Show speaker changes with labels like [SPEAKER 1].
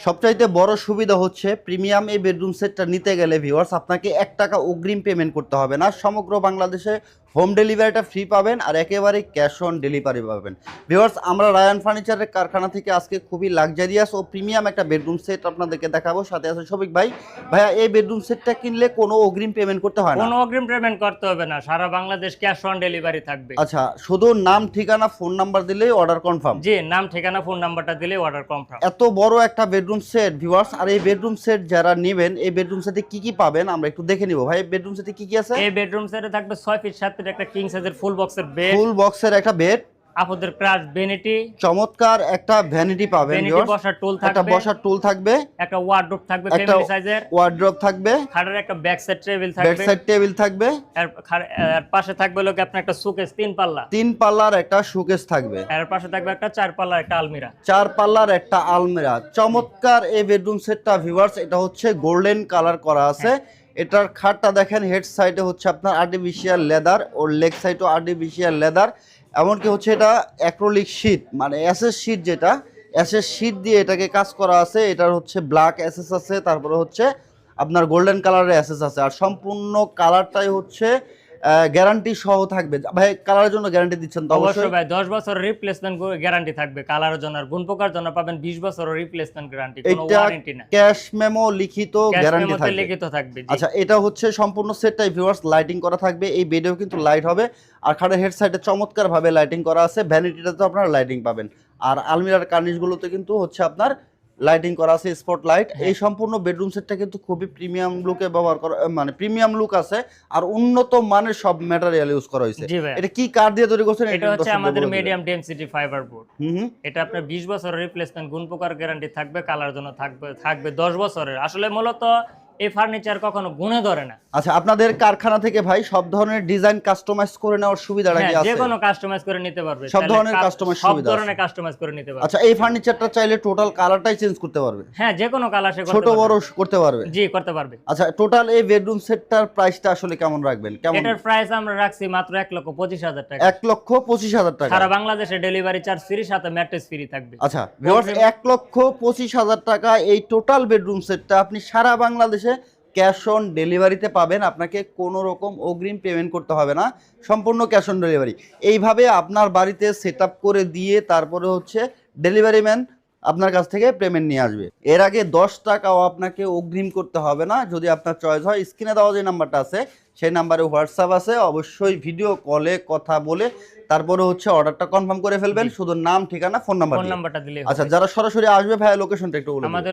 [SPEAKER 1] সবচাইতে বড় সুবিধা হচ্ছে প্রিমিয়াম এই বেডরুম সেটটা নিতে গেলে ভিউয়ার্স আপনাকে 1 টাকা অগ্রিম পেমেন্ট করতে হবে না। সমগ্র বাংলাদেশে হোম ডেলিভারিটা ফ্রি পাবেন আর একেবারে ক্যাশ অন ডেলিভারি পাবেন। ভিউয়ার্স আমরা রায়ান ফার্নিচারের কারখানা থেকে আজকে খুবই লাক্সারিয়াস ও প্রিমিয়াম একটা বেডরুম সেট আপনাদেরকে দেখাবো। সাথে আছে শফিক ভাই। ভাইয়া এই বেডরুম সেটটা কিনলে কোনো অগ্রিম পেমেন্ট করতে হয় না?
[SPEAKER 2] কোনো অগ্রিম পেমেন্ট করতে হবে না, সারা বাংলাদেশ ক্যাশ অন ডেলিভারি থাকবে।
[SPEAKER 1] আচ্ছা, শুধু নাম ঠিকানা ফোন নাম্বার দিলেই অর্ডার কনফার্ম?
[SPEAKER 2] জি, নাম ঠিকানা ফোন নাম্বারটা দিলেই অর্ডার কনফার্ম।
[SPEAKER 1] এত বড় একটা বেডরুম সেট ভিউয়ার্স, আর এই বেডরুম সেট যারা নেবেন এই বেডরুম সেটে কি কি পাবেন আমরা একটু দেখে নিব। ভাই বেডরুম সেটে কি কি আছে?
[SPEAKER 2] এই বেডরুম সেটে থাকবে 6 ফিট 7 ফিট একটা কিং সাইজের ফুল বক্সের বেড,
[SPEAKER 1] ফুল বক্সের একটা বেড,
[SPEAKER 2] আপদের ক্রাশ ভ্যানিটি,
[SPEAKER 1] চমৎকার একটা ভ্যানিটি পাবেন
[SPEAKER 2] ভ্যানিটি
[SPEAKER 1] ভিউয়ার্স,
[SPEAKER 2] বসার টুল থাকবে,
[SPEAKER 1] একটা বসার টুল থাকবে,
[SPEAKER 2] একটা ওয়ার্ডরোব থাকবে
[SPEAKER 1] একটা
[SPEAKER 2] ফ্যামিলি সাইজের,
[SPEAKER 1] ওয়ার্ড্রপ থাকবে,
[SPEAKER 2] খাটের একটা ব্যাক সাইড টেবিল
[SPEAKER 1] ব্যাক
[SPEAKER 2] থাকবে,
[SPEAKER 1] সাইড টেবিল থাকবে,
[SPEAKER 2] এর পাশে থাকবে লোকে আপনার একটা শোকেস 3 পাল্লা,
[SPEAKER 1] 3 পাল্লার একটা শোকেস থাকবে,
[SPEAKER 2] এর পাশে থাকবে একটা 4 পাল্লার একটা আলমিরা,
[SPEAKER 1] 4 পাল্লার একটা আলমিরা। চমৎকার এই বেডরুম সেটটা ভিউয়ার্স, এটা হচ্ছে গোল্ডেন কালার করা আছে। এটার খাটটা দেখেন, হেড সাইডে হচ্ছে আপনার আর্টিফিশিয়াল লেদার, ওর লেগ সাইডও আর্টিফিশিয়াল লেদার, এমনকি হচ্ছে এটা অ্যাক্রিলিক শীট মানে এসএস শীট, যেটা এসএস শীট দিয়ে এটাকে কাজ করা আছে। এটার হচ্ছে ব্ল্যাক এসএস আছে, তারপরে হচ্ছে আপনার গোল্ডেন কালারের এসএস আছে, আর সম্পূর্ণ কালারটাই হচ্ছে গ্যারান্টি সহ থাকবে। ভাই কালারের জন্য গ্যারান্টি দিচ্ছেন তো?
[SPEAKER 2] অবশ্যই ভাই, 10 বছরের রিপ্লেসমেন্ট গ্যারান্টি থাকবে কালারের জন্য, আর গুণ পোকার জন্য পাবেন 20 বছরের রিপ্লেসমেন্ট গ্যারান্টি, কোনো
[SPEAKER 1] এটা
[SPEAKER 2] ওয়ারেন্টি না,
[SPEAKER 1] ক্যাশ মেমো লিখিত
[SPEAKER 2] ক্যাশ
[SPEAKER 1] গ্যারান্টি
[SPEAKER 2] মেমোতে
[SPEAKER 1] থাকবে।
[SPEAKER 2] লিখিত থাকবে। জি।
[SPEAKER 1] আচ্ছা, এটা হচ্ছে সম্পূর্ণ সেটটাই ভিউয়ার্স লাইটিং করা থাকবে। এই বেডেও কিন্তু লাইট হবে, আর খাটের হেড সাইডে চমৎকার ভাবে লাইটিং করা আছে। ভ্যানিটিতে তো আপনারা লাইটিং পাবেন, আর আলমিরার কার্নিশগুলোতে কিন্তু হচ্ছে আপনার লাইটিং করা আছে, স্পট লাইট। এই সম্পূর্ণ বেডরুম সেটটা কিন্তু খুবই প্রিমিয়াম লুকে ব্যবহার করা, মানে প্রিমিয়াম লুক আছে, আর উন্নত মানের সব ম্যাটেরিয়াল ইউজ করা হয়েছে।
[SPEAKER 2] জি ভাই,
[SPEAKER 1] এটা কি কাঠ দিয়ে তৈরি করছেন?
[SPEAKER 2] এটা হচ্ছে আমাদের মিডিয়াম ডেনসিটি ফাইবার বোর্ড। এটা আপনার 20 বছরের রিপ্লেসমেন্ট গুণ পোকার গ্যারান্টি থাকবে, কালার জন্য থাকবে 10 বছরের। আসলে মূলত এই ফার্নিচার কখনো গুণে ধরে না।
[SPEAKER 1] আচ্ছা, আপনাদের কারখানা থেকে ভাই সব ধরনের ডিজাইন কাস্টমাইজ করে নেওয়ার সুবিধাটা কি আছে?
[SPEAKER 2] যে কোনো কাস্টমাইজ করে নিতে পারবে,
[SPEAKER 1] সব ধরনের কাস্টমাইজ
[SPEAKER 2] সব
[SPEAKER 1] সুবিধা আছে?
[SPEAKER 2] ধরনের কাস্টমাইজ করে নিতে পারবে।
[SPEAKER 1] আচ্ছা, এই ফার্নিচারটা চাইলে টোটাল কালারটাই চেঞ্জ করতে পারবে?
[SPEAKER 2] হ্যাঁ, যে কোনো কালার সে
[SPEAKER 1] ছোট বড় করতে পারবে?
[SPEAKER 2] জি, করতে পারবে।
[SPEAKER 1] আচ্ছা, টোটাল এই বেডরুম সেটটার প্রাইসটা আসলে কেমন রাখবেন? কেমন?
[SPEAKER 2] এটার প্রাইস আমরা রাখছি মাত্র 1,25,000 টাকা।
[SPEAKER 1] 1,25,000 টাকা।
[SPEAKER 2] সারা বাংলাদেশে ডেলিভারি চার্জ ফ্রি, সাথে ম্যাট্রেস ফ্রি থাকবে।
[SPEAKER 1] আচ্ছা ভিউয়ার্স, 1,25,000 টাকা এই টোটাল বেডরুম সেটটা আপনি সারা বাংলাদেশে ক্যাশ অন ডেলিভারিতে পাবেন। আপনাকে কোনো রকম অগ্রিম পেমেন্ট করতে হবে না, সম্পূর্ণ ক্যাশ অন ডেলিভারি। এইভাবে আপনার বাড়িতে সেট আপ করে দিয়ে তারপরে হচ্ছে ডেলিভারি ম্যান আপনার কাছ থেকে পেমেন্ট নিয়ে আসবে। এর আগে 10 টাকাও আপনাকে অগ্রিম করতে হবে না। যদি আপনার চয়েস হয়, স্ক্রিনে দেওয়া যে নাম্বারটা আছে সেই নাম্বারে হোয়াটসঅ্যাপ আছে, অবশ্যই ভিডিও কলে কথা বলে তারপরে হচ্ছে অর্ডারটা কনফার্ম করে ফেলবেন, শুধু নাম ঠিকানা ফোন নাম্বারটা
[SPEAKER 2] দিলে।
[SPEAKER 1] আচ্ছা, যারা সরাসরি আসবে ভাই লোকেশনটা একটু বলুন।
[SPEAKER 2] আমাদের